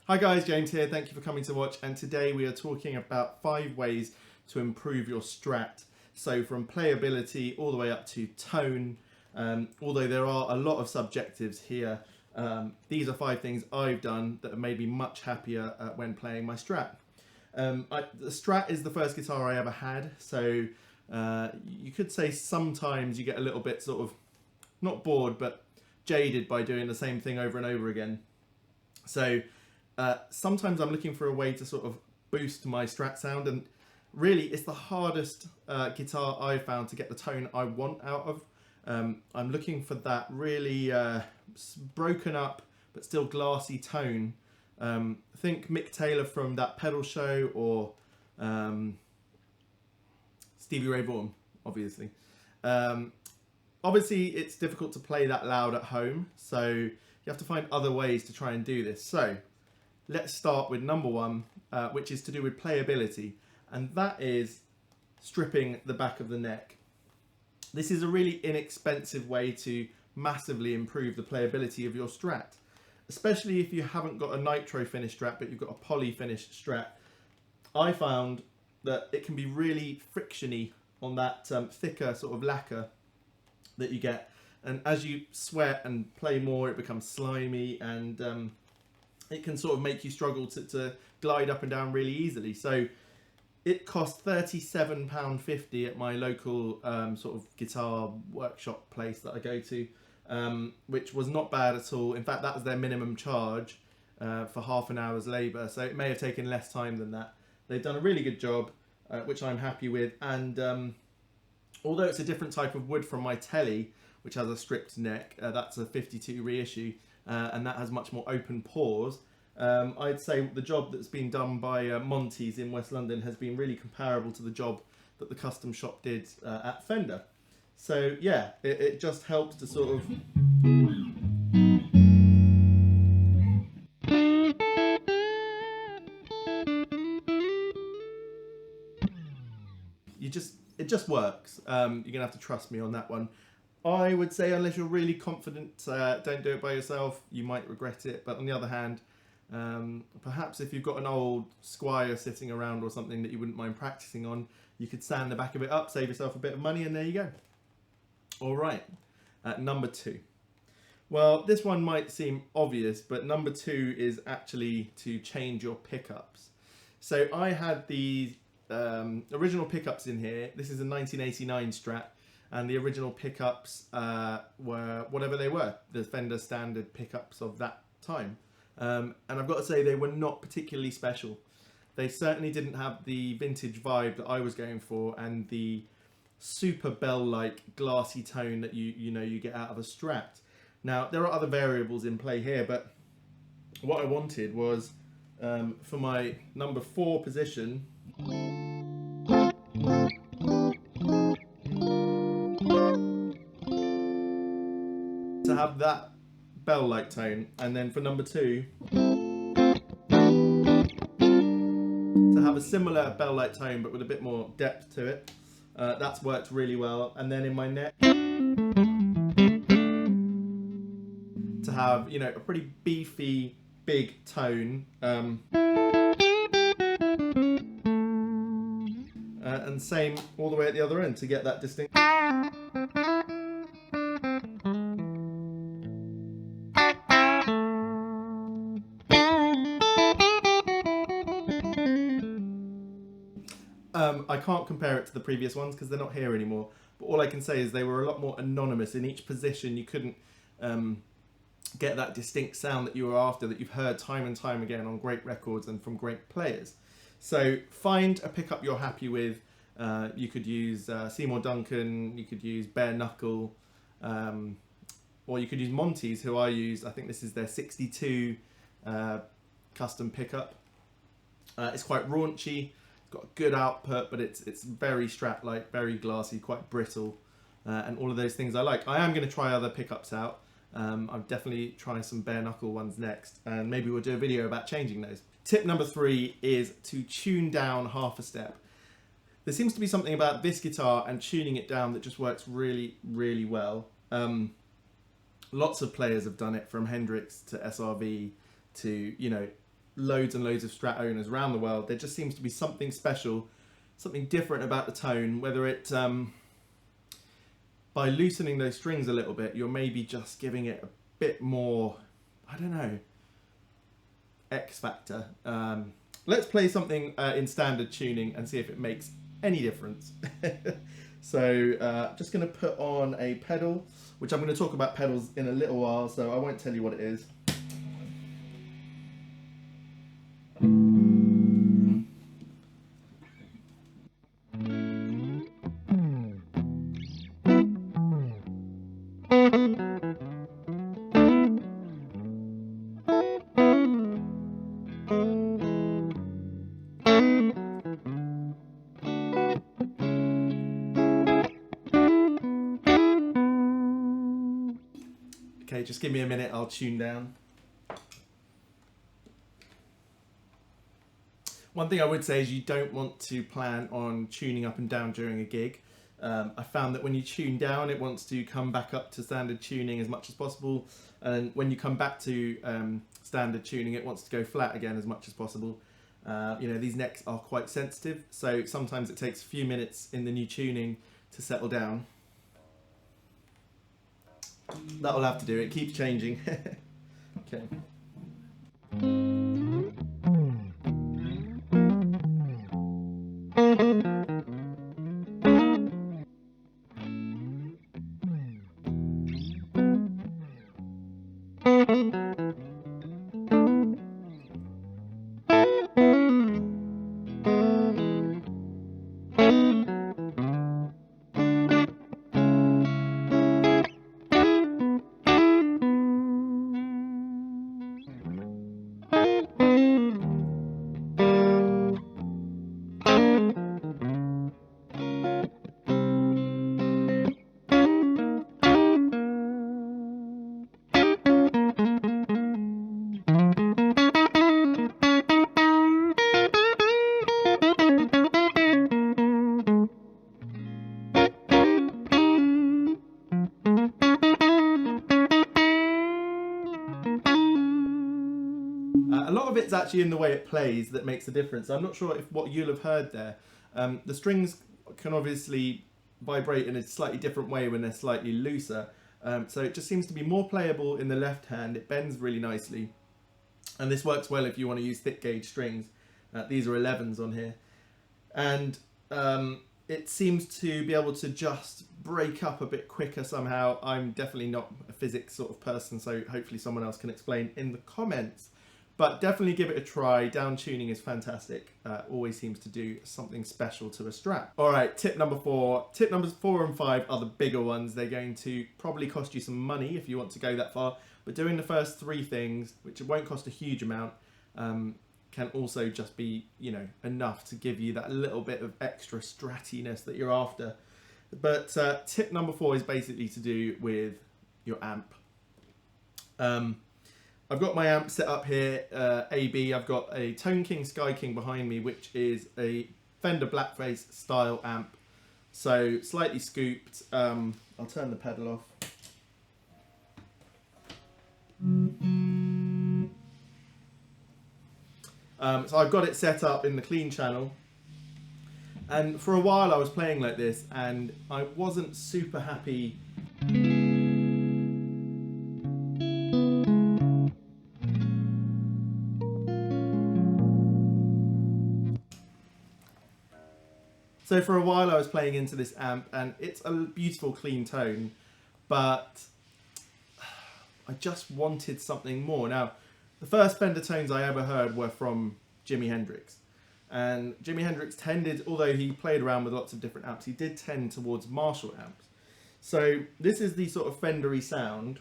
Hi guys, James here, thank you for coming to watch, and today we are talking about 5 ways to improve your Strat. So from playability all the way up to tone, although there are a lot of subjectives here, these are 5 things I've done that have made me much happier when playing my Strat. The Strat is the first guitar I ever had, so you could say sometimes you get a little bit sort of, not bored, but jaded by doing the same thing over and over again. So sometimes I'm looking for a way to sort of boost my Strat sound, and really it's the hardest guitar I've found to get the tone I want out of. I'm looking for that really broken up but still glassy tone. Think Mick Taylor from That Pedal Show, or Stevie Ray Vaughan, obviously. Obviously it's difficult to play that loud at home, so you have to find other ways to try and do this. So let's start with number 1, which is to do with playability, and that is stripping the back of the neck. This is a really inexpensive way to massively improve the playability of your Strat, especially if you haven't got a nitro finish Strat but you've got a poly finished Strat. I found that it can be really frictiony on that thicker sort of lacquer that you get, and as you sweat and play more it becomes slimy, and it can sort of make you struggle to glide up and down really easily. So it cost £37.50 at my local sort of guitar workshop place that I go to, which was not bad at all. In fact, that was their minimum charge for half an hour's labour, so it may have taken less time than that. They've done a really good job, which I'm happy with, and although it's a different type of wood from my Telly, which has a stripped neck, that's a 52 reissue, and that has much more open pores. I'd say the job that's been done by Monty's in West London has been really comparable to the job that the custom shop did at Fender. So yeah, it just helps to sort of it just works. You're gonna have to trust me on that one. I would say unless you're really confident, don't do it by yourself. You might regret it. But on the other hand, perhaps if you've got an old Squire sitting around or something that you wouldn't mind practicing on, you could sand the back of it up, save yourself a bit of money, and there you go. All right, number 2. Well, this one might seem obvious, but number 2 is actually to change your pickups. So I had these original pickups in here. This is a 1989 Strat, and the original pickups were whatever they were, the Fender standard pickups of that time. And I've got to say, they were not particularly special. They certainly didn't have the vintage vibe that I was going for, and the super bell-like glassy tone that you get out of a Strat. Now, there are other variables in play here, but what I wanted was for my number 4 position, to have that bell-like tone, and then for number 2 to have a similar bell-like tone but with a bit more depth to it. That's worked really well. And then in my neck to have, a pretty beefy big tone, and same all the way at the other end to get that distinct. I can't compare it to the previous ones because they're not here anymore, but all I can say is they were a lot more anonymous. In each position you couldn't get that distinct sound that you were after, that you've heard time and time again on great records and from great players. So find a pickup you're happy with. You could use Seymour Duncan, you could use Bare Knuckle, or you could use Monty's, who I use. I think this is their 62 custom pickup. It's quite raunchy, got good output, but it's very Strat-like, very glassy, quite brittle, and all of those things I like. I am going to try other pickups out. I'll definitely try some Bare Knuckle ones next, and maybe we'll do a video about changing those. Tip number 3 is to tune down half a step. There seems to be something about this guitar and tuning it down that just works really, really well. Lots of players have done it, from Hendrix to SRV to, loads and loads of Strat owners around the world, there just seems to be something special, something different about the tone, whether it, by loosening those strings a little bit, you're maybe just giving it a bit more, I don't know, X factor. Let's play something in standard tuning and see if it makes any difference. So just going to put on a pedal, which I'm going to talk about pedals in a little while, so I won't tell you what it is. Okay, just give me a minute, I'll tune down. One thing I would say is you don't want to plan on tuning up and down during a gig. I found that when you tune down, it wants to come back up to standard tuning as much as possible. And when you come back to standard tuning, it wants to go flat again as much as possible. You know, these necks are quite sensitive, so sometimes it takes a few minutes in the new tuning to settle down. That'll have to do, it keeps changing. Okay. A lot of it's actually in the way it plays that makes a difference. I'm not sure if what you'll have heard there. The strings can obviously vibrate in a slightly different way when they're slightly looser. So it just seems to be more playable in the left hand. It bends really nicely. And this works well if you want to use thick gauge strings. These are 11s on here. And it seems to be able to just break up a bit quicker somehow. I'm definitely not a physics sort of person, so hopefully someone else can explain in the comments. But definitely give it a try. Down tuning is fantastic. Always seems to do something special to a Strat. All right, tip number 4. Tip numbers 4 and 5 are the bigger ones. They're going to probably cost you some money if you want to go that far. But doing the first 3 things, which won't cost a huge amount, can also just be, you know, enough to give you that little bit of extra stratiness that you're after. But tip number 4 is basically to do with your amp. I've got my amp set up here, AB. I've got a Tone King Sky King behind me, which is a Fender Blackface style amp. So slightly scooped. I'll turn the pedal off. So I've got it set up in the clean channel. And for a while I was playing like this and I wasn't super happy. So for a while I was playing into this amp and it's a beautiful clean tone, but I just wanted something more. Now, the first Fender tones I ever heard were from Jimi Hendrix. And Jimi Hendrix tended, although he played around with lots of different amps, he did tend towards Marshall amps. So this is the sort of Fender-y sound.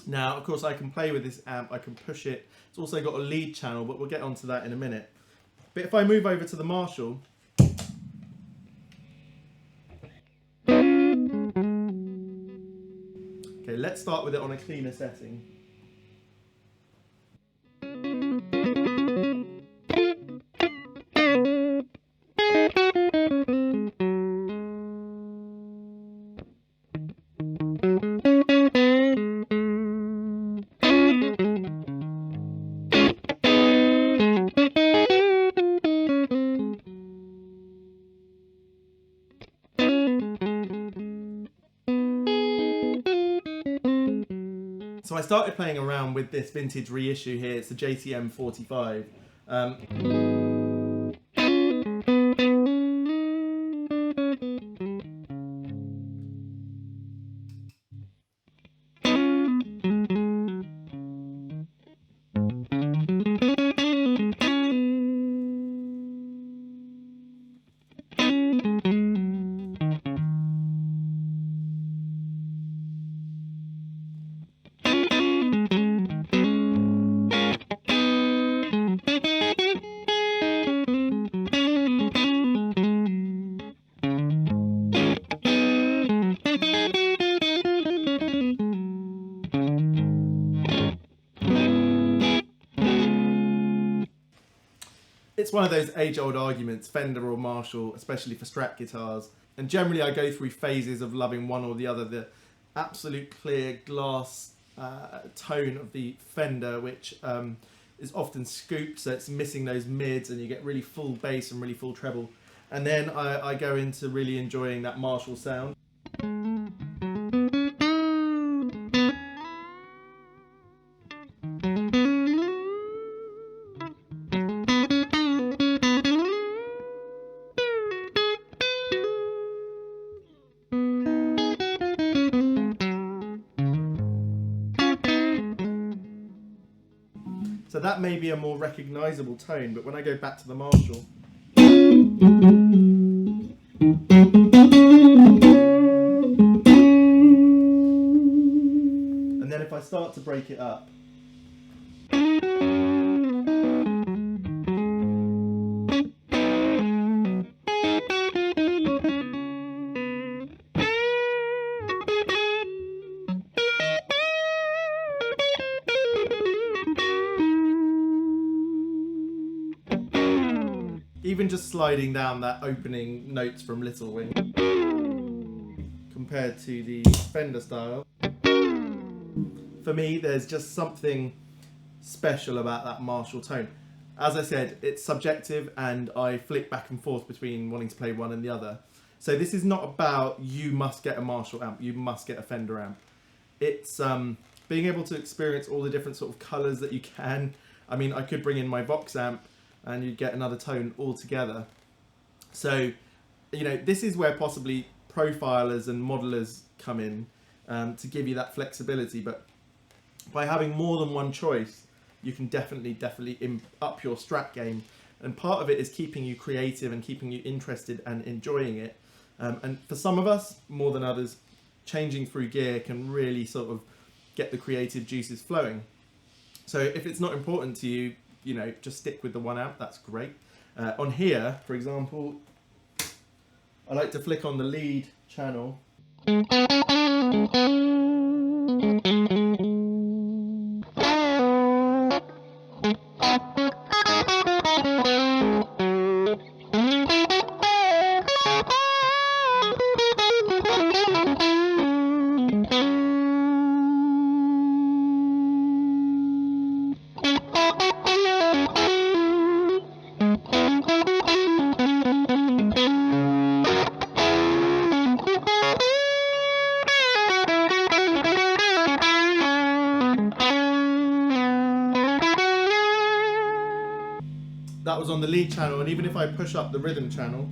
Now, of course, I can play with this amp, I can push it. It's also got a lead channel, but we'll get onto that in a minute. But if I move over to the Marshall, let's start with it on a cleaner setting. So I started playing around with this vintage reissue here. It's the JTM 45. It's one of those age-old arguments, Fender or Marshall, especially for Strat guitars. And generally I go through phases of loving one or the other. The absolute clear glass tone of the Fender, which is often scooped, so it's missing those mids and you get really full bass and really full treble. And then I go into really enjoying that Marshall sound. So that may be a more recognisable tone, but when I go back to the Marshall, and then if I start to break it up, even just sliding down that opening notes from Little Wing compared to the Fender style, for me there's just something special about that Marshall tone. As I said, it's subjective and I flick back and forth between wanting to play one and the other. So this is not about you must get a Marshall amp, you must get a Fender amp. It's being able to experience all the different sort of colours that you can. I mean, I could bring in my Vox amp and you'd get another tone altogether. So, you know, this is where possibly profilers and modelers come in to give you that flexibility. But by having more than one choice, you can definitely up your Strat game. And part of it is keeping you creative and keeping you interested and enjoying it. And for some of us, more than others, changing through gear can really sort of get the creative juices flowing. So if it's not important to you, you know, just stick with the one amp, that's great. On here, for example, I like to flick on the lead channel. That was on the lead channel, and even if I push up the rhythm channel,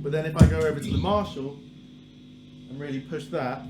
but then if I go over to the Marshall and really push that,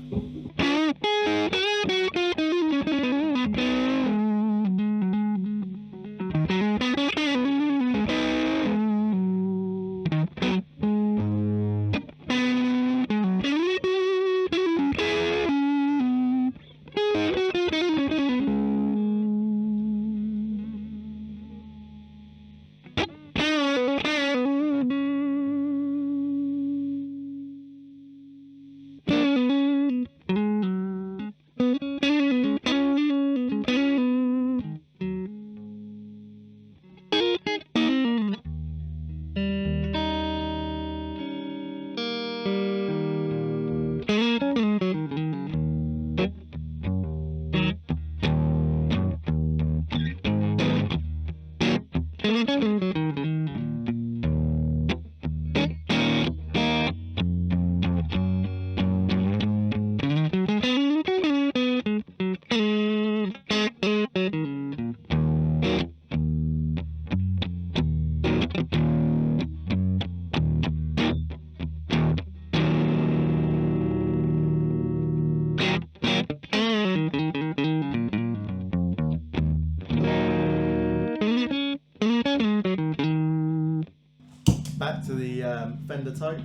Fender type.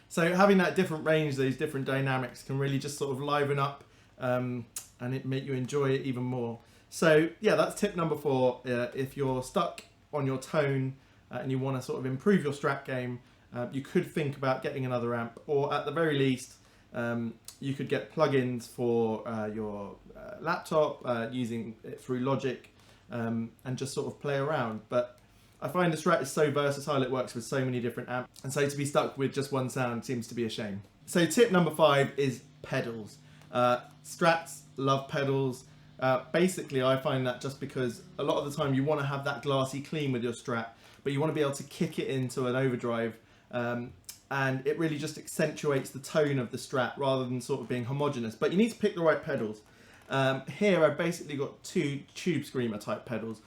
So having that different range, those different dynamics can really just sort of liven up and it make you enjoy it even more. So yeah, that's tip number 4. If you're stuck on your tone and you want to sort of improve your Strat game, you could think about getting another amp, or at the very least, you could get plugins for your laptop using it through Logic and just sort of play around. But I find the Strat is so versatile, it works with so many different amps, and so to be stuck with just one sound seems to be a shame. So tip number 5 is pedals. Strats love pedals. Basically, I find that just because a lot of the time you want to have that glassy clean with your Strat, but you want to be able to kick it into an overdrive, and it really just accentuates the tone of the Strat rather than sort of being homogeneous. But you need to pick the right pedals. Here I've basically got 2 Tube Screamer type pedals.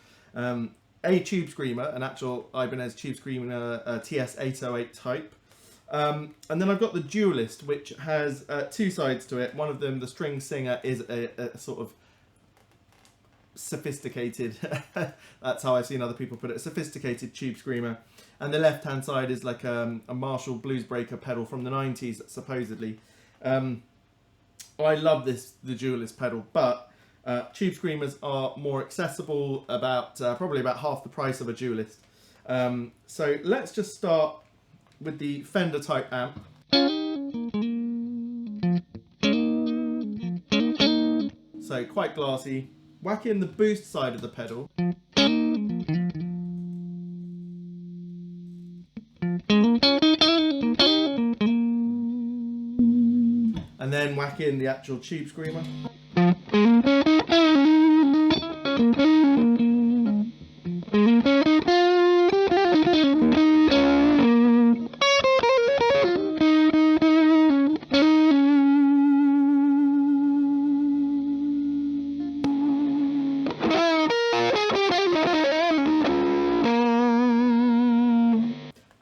A Tube Screamer, an actual Ibanez Tube Screamer TS808 type. And then I've got the Dualist, which has 2 sides to it. One of them, the String Singer, is a sort of sophisticated, that's how I've seen other people put it, a sophisticated Tube Screamer. And the left-hand side is like a Marshall Bluesbreaker pedal from the 90s, supposedly. I love the Dualist pedal, but Tube Screamers are more accessible, probably about half the price of a Dualist. So let's just start with the Fender type amp. So quite glassy. Whack in the boost side of the pedal. And then whack in the actual Tube Screamer.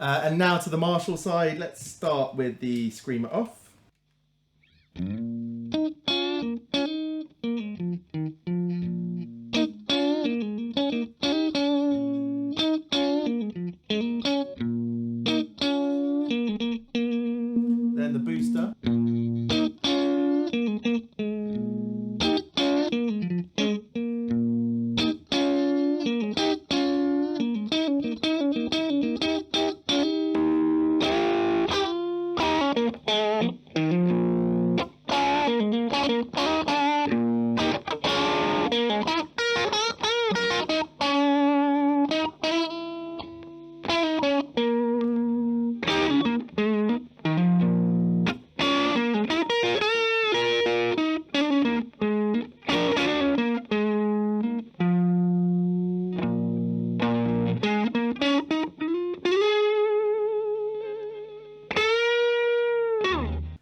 And now to the Marshall side, let's start with the Screamer off. Then the booster.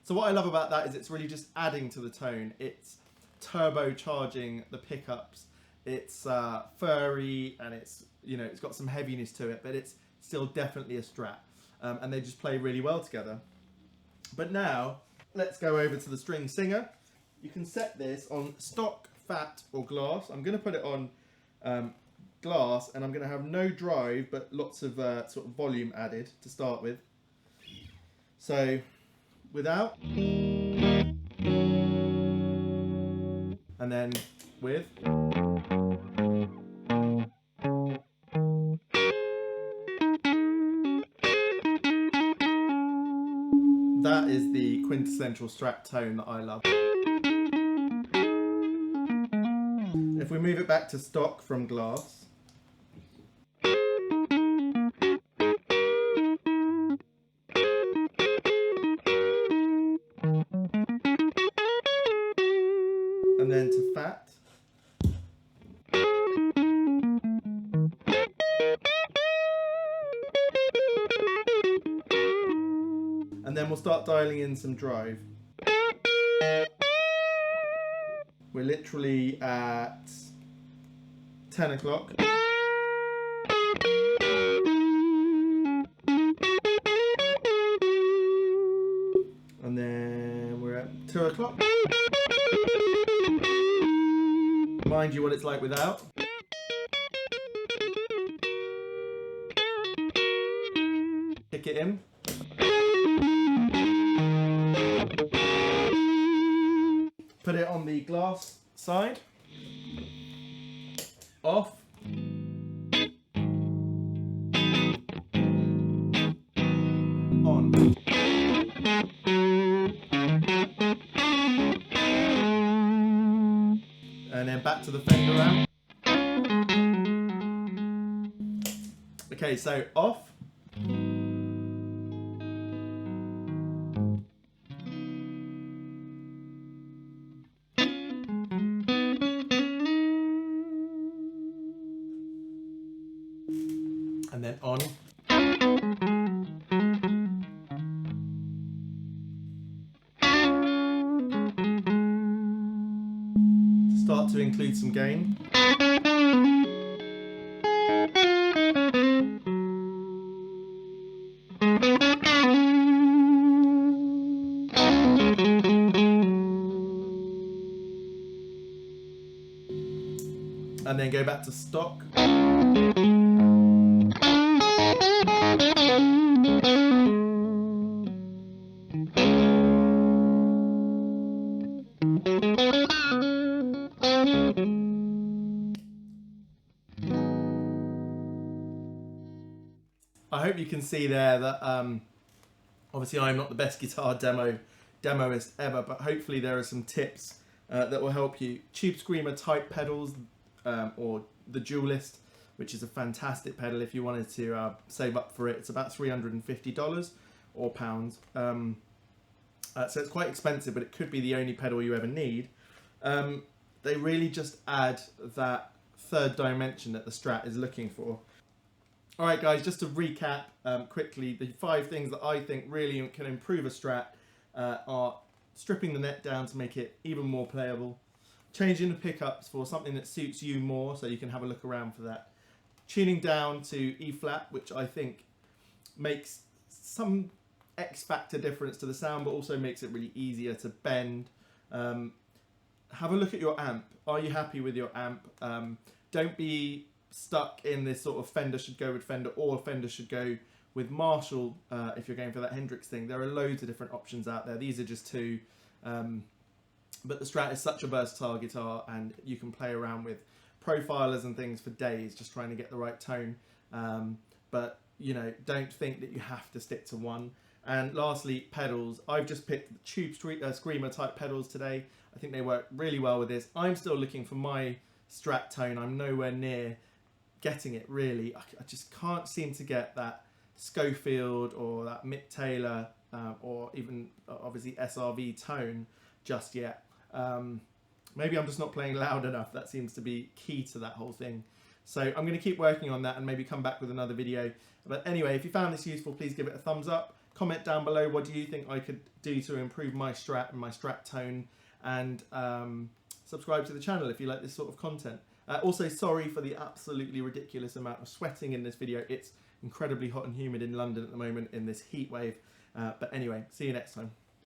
So what I love about that is it's really just adding to the tone. It's turbocharging the pickups. It's furry and it's got some heaviness to it, but it's still definitely a Strat. And they just play really well together. But now let's go over to the String Singer. You can set this on stock, fat, or glass. I'm going to put it on glass, and I'm going to have no drive, but lots of sort of volume added to start with. So without, and then with. That is the quintessential Strat tone that I love. If we move it back to stock from glass, and then to fat. And then we'll start dialing in some drive. We're literally at 10 o'clock. And then we're at 2 o'clock. Mind you what it's like without. Kick it in. Put it on the glass side. Off. On. And then back to the Fender amp. Okay, so off. And then on. Start to include some gain. And then go back to stock. I hope you can see there that obviously I'm not the best guitar demoist ever, but hopefully there are some tips that will help you. Tube Screamer type pedals, or the Duelist, which is a fantastic pedal if you wanted to save up for it. It's about $350 or pounds. So it's quite expensive, but it could be the only pedal you ever need. They really just add that third dimension that the Strat is looking for. Alright guys, just to recap quickly, the 5 things that I think really can improve a Strat are stripping the neck down to make it even more playable, changing the pickups for something that suits you more, so you can have a look around for that, tuning down to E flat, which I think makes some X factor difference to the sound, but also makes it really easier to bend. Have a look at your amp. Are you happy with your amp? Don't be stuck in this sort of Fender should go with Fender or Fender should go with Marshall if you're going for that Hendrix thing. There are loads of different options out there. These are just 2. But the Strat is such a versatile guitar, and you can play around with profilers and things for days just trying to get the right tone. But you know, don't think that you have to stick to one. And lastly, pedals. I've just picked the Tube Screamer type pedals today. I think they work really well with this. I'm still looking for my Strat tone. I'm nowhere near getting it really. I just can't seem to get that Schofield or that Mick Taylor or even obviously SRV tone just yet. Maybe I'm just not playing loud enough. That seems to be key to that whole thing. So I'm going to keep working on that and maybe come back with another video. But anyway, if you found this useful, please give it a thumbs up. Comment down below what do you think I could do to improve my Strat and my Strat tone, and subscribe to the channel if you like this sort of content. Also, sorry for the absolutely ridiculous amount of sweating in this video. It's incredibly hot and humid in London at the moment in this heat wave. But anyway, see you next time.